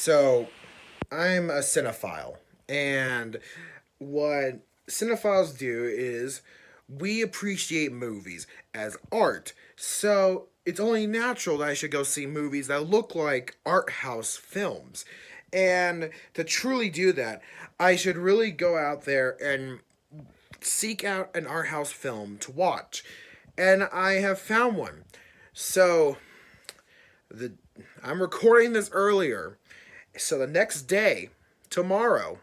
So, I'm a cinephile, and what cinephiles do is we appreciate movies as art. So, it's only natural that I should go see movies that look like art house films. And to truly do that, I should really go out there and seek out an art house film to watch. And I have found one. So, the I'm recording this earlier. So the next day, tomorrow,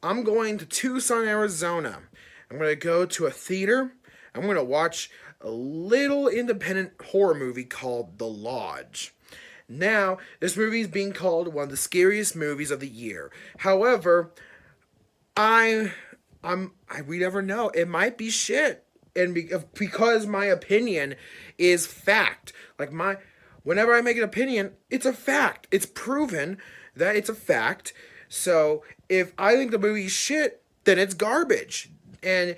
I'm going to Tucson, Arizona. I'm going to go to a theater. I'm going to watch a little independent horror movie called The Lodge. Now, this movie is being called one of the scariest movies of the year. However, I we never know. It might be shit, and because my opinion is fact. Whenever I make an opinion, it's a fact. It's proven that it's a fact. So if I think the movie's shit, then it's garbage. And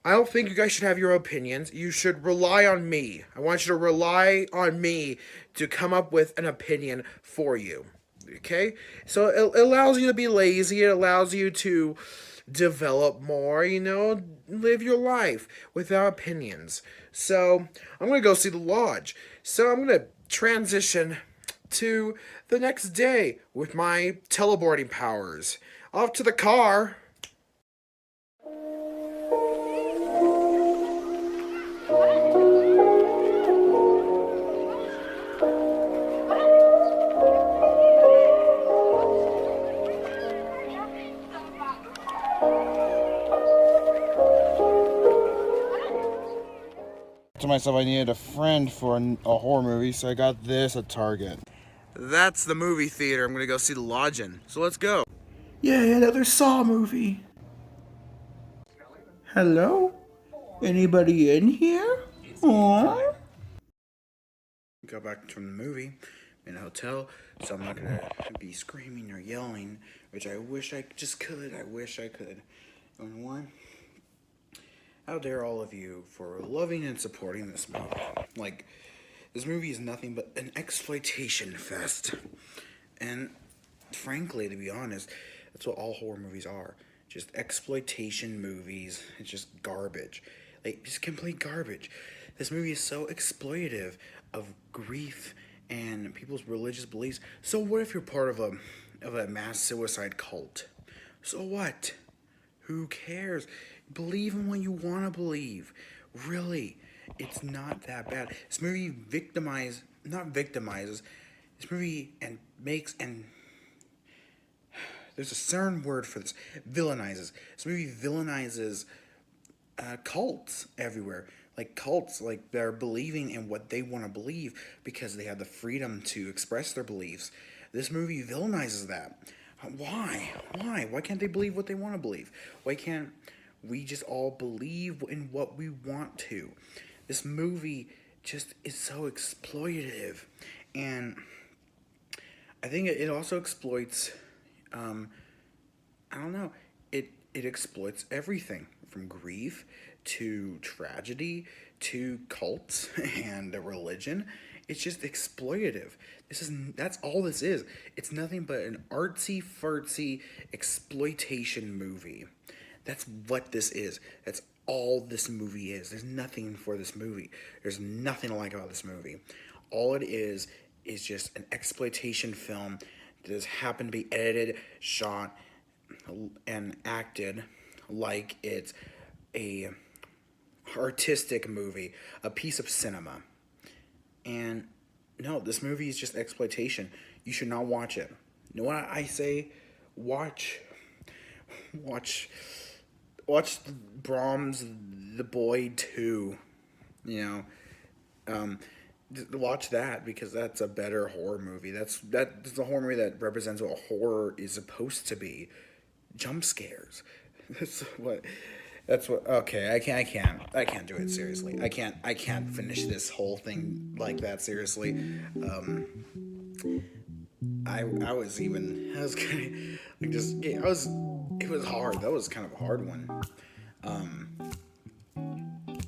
I don't think you guys should have your opinions. You should rely on me. I want you to rely on me to come up with an opinion for you. Okay? So it allows you to be lazy. It allows you to develop more, live your life without opinions. So I'm going to go see The Lodge. So I'm going to transition to the next day with my teleporting powers. Off to the car. To myself, I needed a friend for a horror movie, so I got this at Target. That's the movie theater I'm going to go see The Lodge in. So let's go. Yay, another Saw movie. Hello? Anybody in here? Aww. Go back from the movie in a hotel, so I'm not going to be screaming or yelling, which I wish I just could. I wish I could. You know why? How dare all of you for loving and supporting this movie. This movie is nothing but an exploitation fest. And frankly, to be honest, that's what all horror movies are. Just exploitation movies. It's just garbage. Just complete garbage. This movie is so exploitative of grief and people's religious beliefs. So what if you're part of a mass suicide cult? So what? Who cares? Believe in what you want to believe. Really, it's not that bad. This movie not victimizes. This movie there's a certain word for this. Villainizes. This movie villainizes cults everywhere. Cults, they're believing in what they want to believe because they have the freedom to express their beliefs. This movie villainizes that. Why? Why can't they believe what they want to believe? Why can't we just all believe in what we want to? This movie just is so exploitative. And I think it also exploits, it exploits everything from grief to tragedy to cults and religion. It's just exploitative. That's all this is. It's nothing but an artsy-fartsy exploitation movie. That's what this is. That's all this movie is. There's nothing for this movie. There's nothing to like about this movie. All it is just an exploitation film that has happened to be edited, shot, and acted like it's a artistic movie, a piece of cinema. And no, this movie is just exploitation. You should not watch it. You know what I say? Watch Brahms' The Boy 2. Watch that because that's a better horror movie. That's a horror movie that represents what horror is supposed to be. Jump scares. Okay, I can't do it seriously. I can't finish this whole thing like that seriously. It was hard. That was kind of a hard one.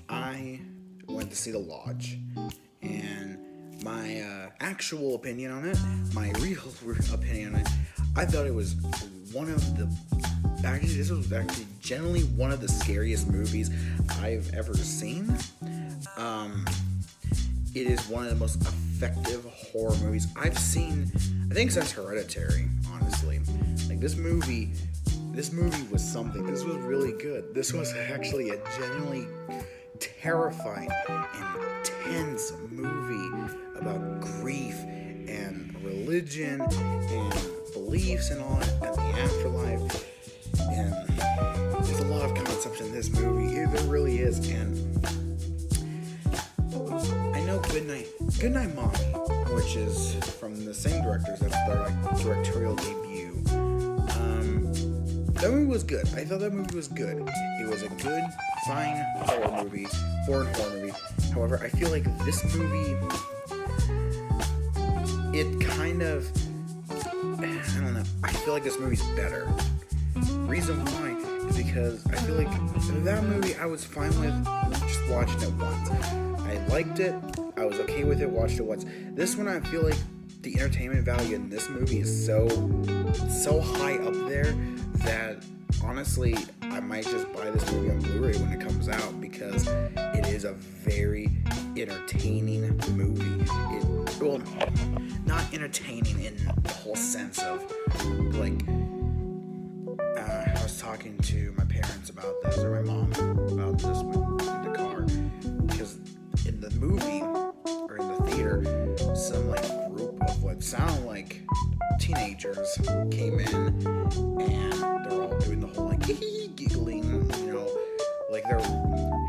I went to see The Lodge, and my actual opinion on it, my real opinion on it, I thought it was this was actually generally one of the scariest movies I've ever seen. It is one of the most effective horror movies I've seen, I think, since Hereditary, honestly. Like, this movie was something. This was really good. This was actually a genuinely terrifying and intense movie about grief and religion and beliefs and all that, and the afterlife. And there's a lot of concepts in this movie. There really is. And I know Goodnight Mommy, which is from the same directors, that's their directorial debut. That movie was good. I thought that movie was good. It was a good, fine horror movie, foreign horror movie. However, I feel like this movie, it kind of, I don't know, I feel like this movie's better. Reason why is because I feel like that movie I was fine with just watching it once. I liked it, I was okay with it, watched it once. This one, I feel like the entertainment value in this movie is so high up there that honestly I might just buy this movie on Blu-ray when it comes out, because it is a very entertaining movie. Well, not entertaining in the whole sense of like, I was talking to my parents about this, or my mom about this in the car, because in the movie, or in the theater, some like group of what sound like teenagers came in, and they're all doing the whole like giggling, you know, like they're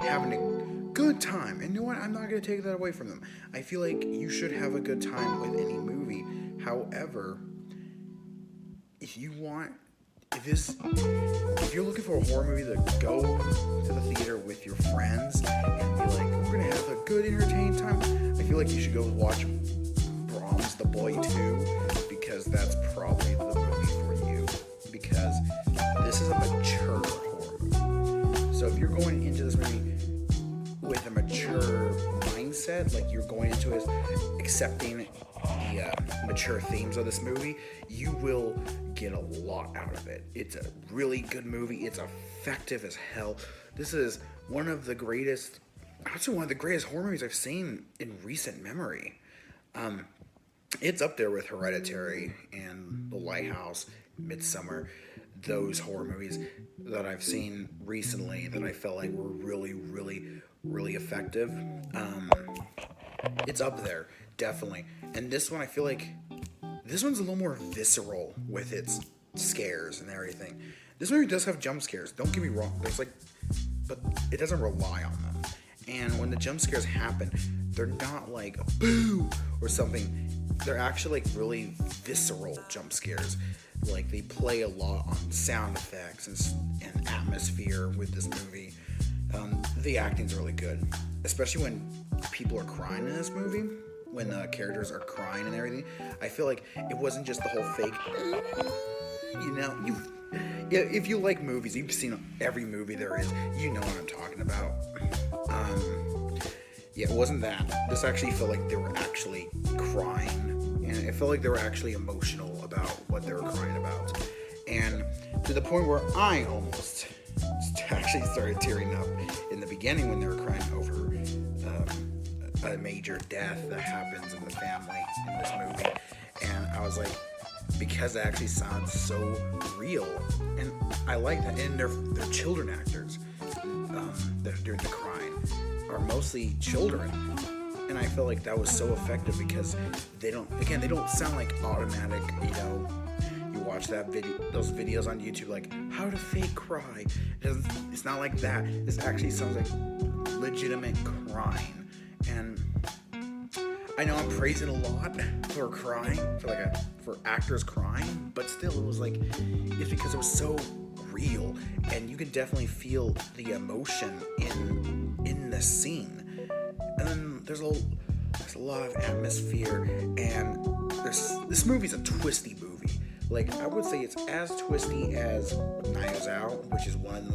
having a good time. And you know what? I'm not going to take that away from them. I feel like you should have a good time with any movie. However, if you're looking for a horror movie to go to the theater with your friends and be like, we're gonna have a good entertaining time, I feel like you should go watch Brahms the Boy 2, because that's probably the movie for you, because this is a mature horror movie. So if you're going into this movie with a mature mindset, like you're going into it accepting the mature themes of this movie, you will get a lot out of it. It's a really good movie. It's effective as hell. This is one of the greatest, actually one of the greatest horror movies I've seen in recent memory. It's up there with Hereditary and The Lighthouse, Midsummer, those horror movies that I've seen recently that I felt like were really, really, really effective. It's up there, definitely. And this one, I feel like this one's a little more visceral with its scares and everything. This movie does have jump scares, don't get me wrong. But it doesn't rely on them. And when the jump scares happen, they're not like boo or something. They're actually like really visceral jump scares. Like they play a lot on sound effects and atmosphere with this movie. The acting's really good, especially when people are crying in this movie. When the characters are crying and everything, I feel like it wasn't just the whole fake. You know, if you like movies, you've seen every movie there is. You know what I'm talking about. Yeah, it wasn't that. This actually felt like they were actually crying, and it felt like they were actually emotional about what they were crying about, and to the point where I almost actually started tearing up in the beginning when they were crying over a major death that happens in the family in this movie. And I was like, because it actually sounds so real, and I like that. And they're children actors that are doing the crying are mostly children, and I feel like that was so effective because they don't sound like automatic, you know. You watch those videos on YouTube like how to fake cry. It's not like that. This actually sounds like legitimate crying. And I know I'm praising a lot for crying, for actors crying, but still it's because it was so real, and you can definitely feel the emotion in the scene. And then there's a lot of atmosphere, and this movie's a twisty movie. Like, I would say it's as twisty as Knives Out, which is one of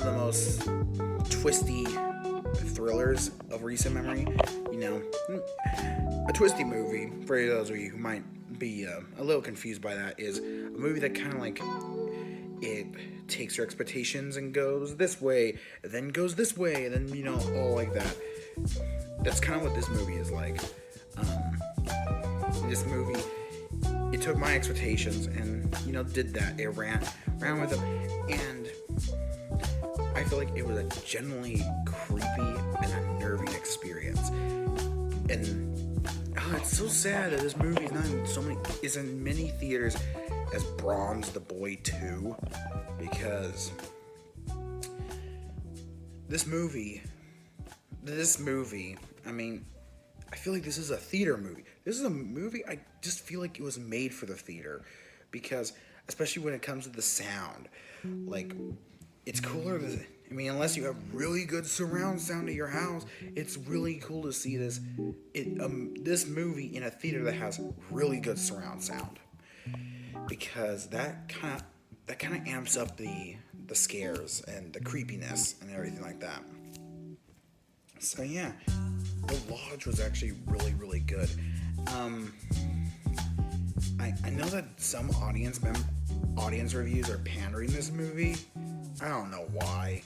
the most twisty thrillers of recent memory. You know, a twisty movie, for those of you who might be a little confused by that, is a movie that kind of like, it takes your expectations and goes this way, and then goes this way, and then, you know, all like that. That's kind of what this movie is like. This movie, it took my expectations and, you know, did that. It ran with them, and I feel like it was a genuinely creepy and unnerving experience. And it's so sad that this movie is in many theaters as Bronze the Boy 2, because this movie, I mean, I feel like this is a theater movie. This is a movie I just feel like it was made for the theater, because especially when it comes to the sound, like, it's cooler than, I mean, unless you have really good surround sound at your house, it's really cool to see this movie in a theater that has really good surround sound, because that kind of amps up the scares and the creepiness and everything like that. So yeah, The Lodge was actually really, really good. I know that some audience reviews are pandering this movie. I don't know why.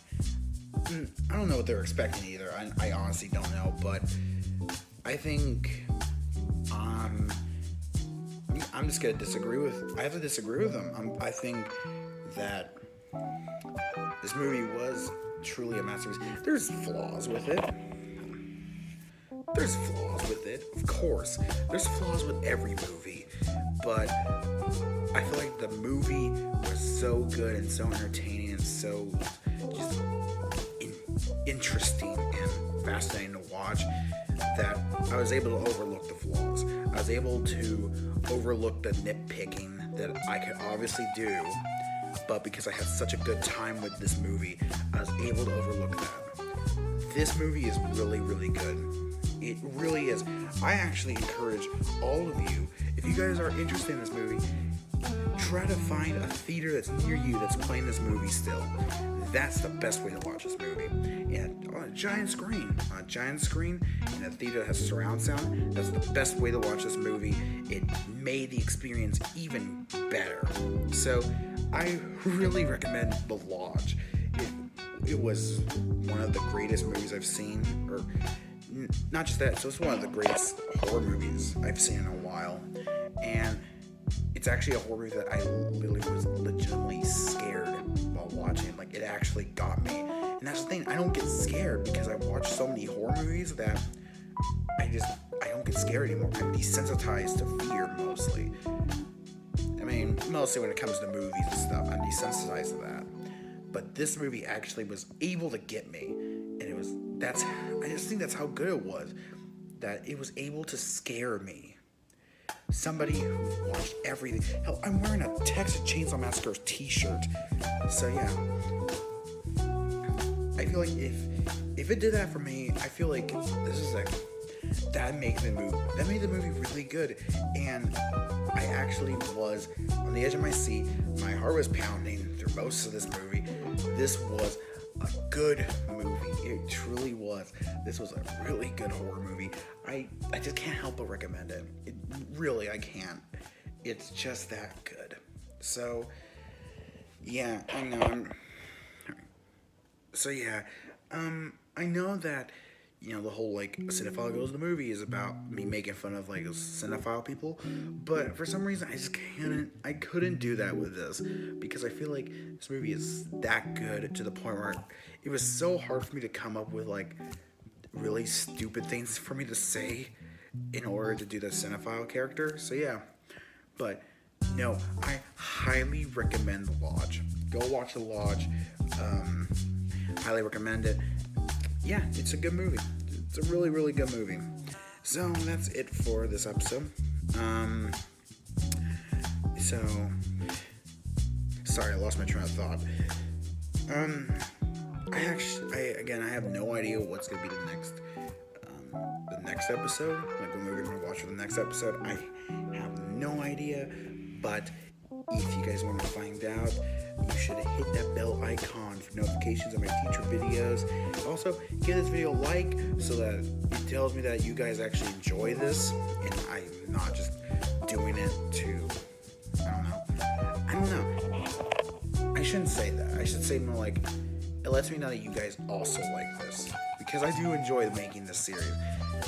I don't know what they're expecting either. I honestly don't know, but I think I'm just gonna disagree with. I have to disagree with them. I think that this movie was truly a masterpiece. There's flaws with it. Of course. There's flaws with every movie, but I feel like the movie was so good and so entertaining and so just interesting and fascinating to watch that I was able to overlook the flaws. I was able to overlook the nitpicking that I could obviously do, but because I had such a good time with this movie, I was able to overlook that. This movie is really, really good. It really is. I actually encourage all of you, if you guys are interested in this movie, try to find a theater that's near you that's playing this movie still. That's the best way to watch this movie. And on a giant screen, in a theater that has surround sound, that's the best way to watch this movie. It made the experience even better. So I really recommend The Lodge. It was one of the greatest movies I've seen, or not just that, so it's one of the greatest horror movies I've seen in a while. And it's actually a horror movie that I literally was legitimately scared while watching. Like, it actually got me. And that's the thing, I don't get scared because I watch so many horror movies that I don't get scared anymore. I'm desensitized to fear mostly. I mean, mostly when it comes to movies and stuff, I'm desensitized to that. But this movie actually was able to get me. And I just think that's how good it was. That it was able to scare me. Somebody who's watched everything. Hell, I'm wearing a Texas Chainsaw Massacre t-shirt. So yeah. I feel like if it did that for me, I feel like this is like, that made the movie really good. And I actually was on the edge of my seat. My heart was pounding through most of this movie. This was a good movie. It truly was. This was a really good horror movie. I just can't help but recommend it. I can't. It's just that good. So, yeah, I know. I know that, you know, the whole, like, Cinephile Goes to the Movie is about me making fun of, like, cinephile people, but for some reason I couldn't do that with this, because I feel like this movie is that good to the point where it was so hard for me to come up with, like, really stupid things for me to say in order to do the cinephile character. So yeah, but no, I highly recommend The Lodge. Go watch The Lodge. Highly recommend it. Yeah, it's a good movie. It's a really, really good movie. So that's it for this episode. Sorry, I lost my train of thought. I have no idea what's gonna be the next episode. Like, what movie we're gonna watch for the next episode, I have no idea. But if you guys want to find out, you should hit that bell icon notifications of my future videos. Also, give this video a like so that it tells me that you guys actually enjoy this and I'm not just doing it to, I don't know. I shouldn't say that. I should say more like, it lets me know that you guys also like this, because I do enjoy making this series.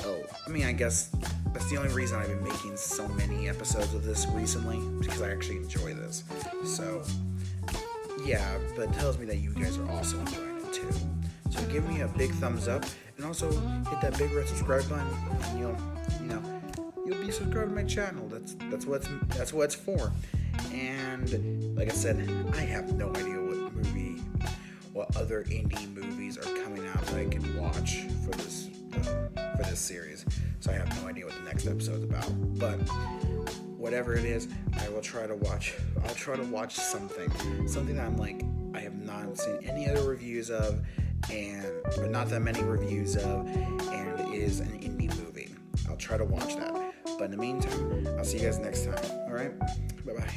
Oh, I mean, I guess that's the only reason I've been making so many episodes of this recently, because I actually enjoy this. So, yeah, but it tells me that you guys are also enjoying it too. So give me a big thumbs up, and also hit that big red subscribe button, and you'll be subscribed to my channel. That's what it's for. And like I said, I have no idea what other indie movies are coming out that I can watch for this series. So I have no idea what the next episode's about. But whatever it is, I will try to watch. I'll try to watch something that I have not seen any other reviews of, but not that many reviews of, and it is an indie movie. I'll try to watch that. But in the meantime, I'll see you guys next time. All right, bye bye.